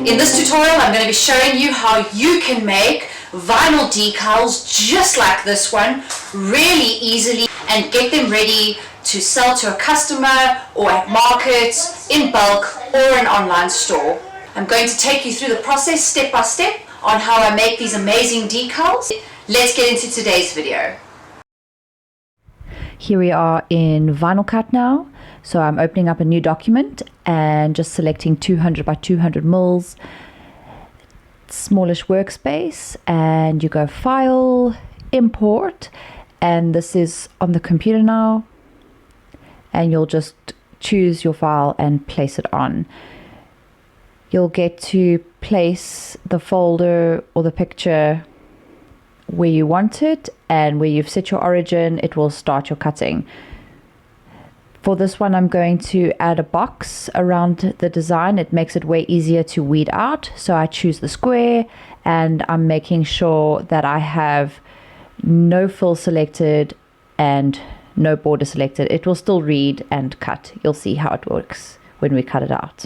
In this tutorial, I'm going to be showing you how you can make vinyl decals just like this one really easily and get them ready to sell to a customer or at markets, in bulk or an online store. I'm going to take you through the process step by step on how I make these amazing decals. Let's get into today's video. Here we are in VinylCut now. So I'm opening up a new document and just selecting 200 by 200 mils, smallish workspace, and you go File, Import, and this is on the computer now, and you'll just choose your file and place it on. You'll get to place the folder or the picture where you want it, and where you've set your origin, it will start your cutting. For this one, I'm going to add a box around the design. It makes it way easier to weed out. So I choose the square, and I'm making sure that I have no fill selected and no border selected. It will still read and cut. You'll see how it works when we cut it out.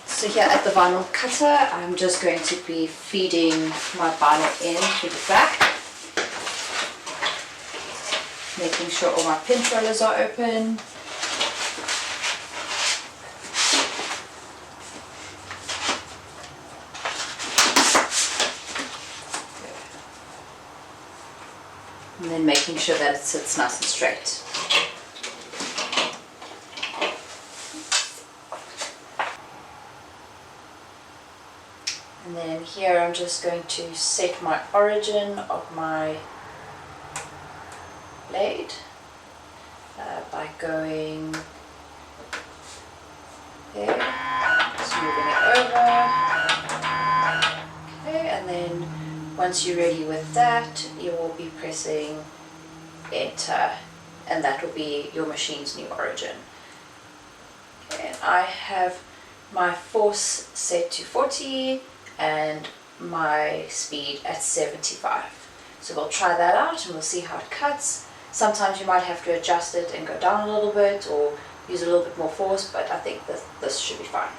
So here at the vinyl cutter, I'm just going to be feeding my vinyl in through the back, making sure all my pinch rollers are open. And then making sure that it sits nice and straight. And then here I'm just going to set my origin of my blade by going there, just moving it over. Okay, and then once you're ready with that, you will be pressing enter, and that will be your machine's new origin. Okay, and I have my force set to 40 and my speed at 75. So we'll try that out and we'll see how it cuts. Sometimes you might have to adjust it and go down a little bit or use a little bit more force, but I think this should be fine.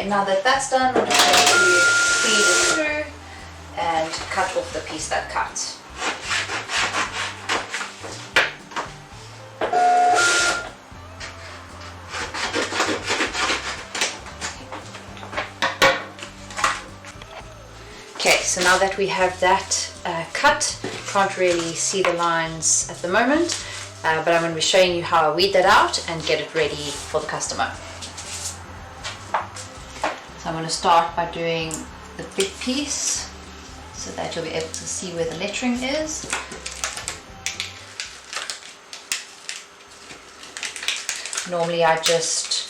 Now that that's done, I'm just going to feed it through and cut off the piece that cuts. Okay, so now that we have that cut, can't really see the lines at the moment, but I'm going to be showing you how I weed that out and get it ready for the customer. So I'm going to start by doing the big piece so that you'll be able to see where the lettering is. Normally I just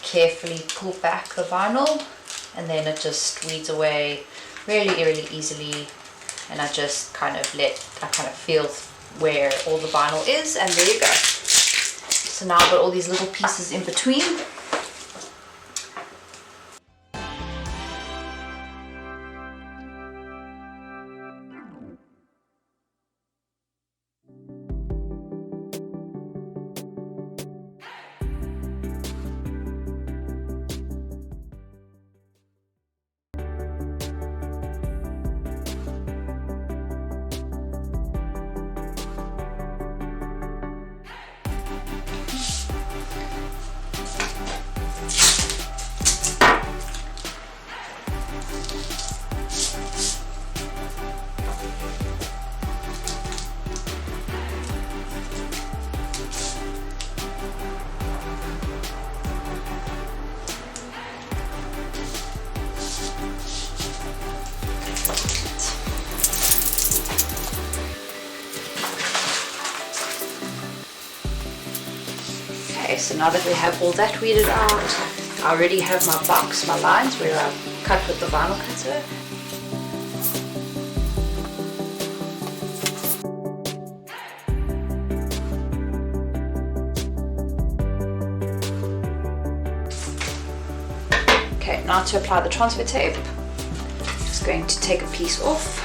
carefully pull back the vinyl and then it just weeds away really easily, and I just kind of feel where all the vinyl is, and there you go. So now I've got all these little pieces in between. Okay, so now that we have all that weeded out, I already have my box, my lines where I've cut with the vinyl cutter. now to apply the transfer tape. Just going to take a piece off.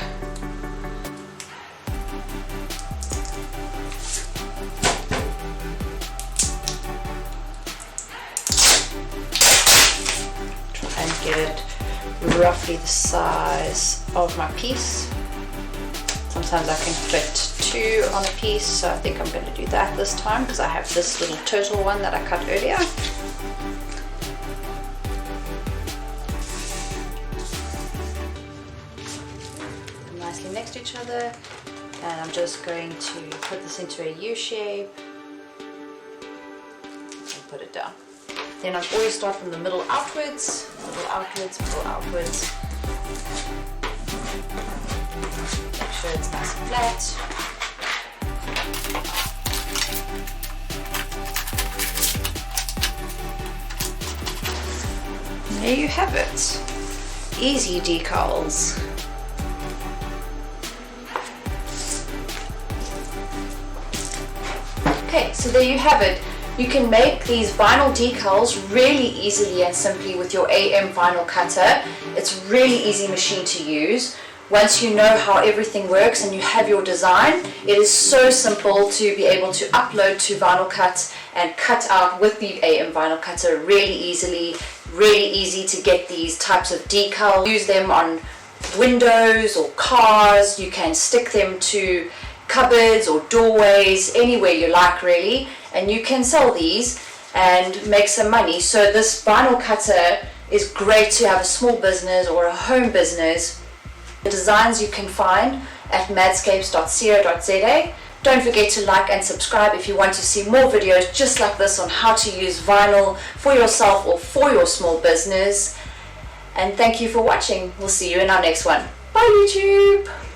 Try and get it roughly the size of my piece. Sometimes I can fit 2 on a piece, so I think I'm going to do that this time because I have this little turtle one that I cut earlier. Nicely next to each other, and I'm just going to put this into a U shape and put it down. Then I always start from the middle outwards, middle outwards, middle outwards. Make sure it's nice and flat. And there you have it. Easy decals. Okay, so there you have it. You can make these vinyl decals really easily and simply with your AM vinyl cutter. It's a really easy machine to use. Once you know how everything works and you have your design, it is so simple to be able to upload to VinylCut and cut out with the AM vinyl cutter really easily. Really easy to get these types of decals. Use them on windows or cars. You can stick them to cupboards or doorways, anywhere you like really, and you can sell these and make some money. So this vinyl cutter is great to have a small business or a home business. The designs you can find at madscapes.co.za. Don't forget to like and subscribe if you want to see more videos just like this on how to use vinyl for yourself or for your small business. And thank you for watching. We'll see you in our next one. Bye YouTube!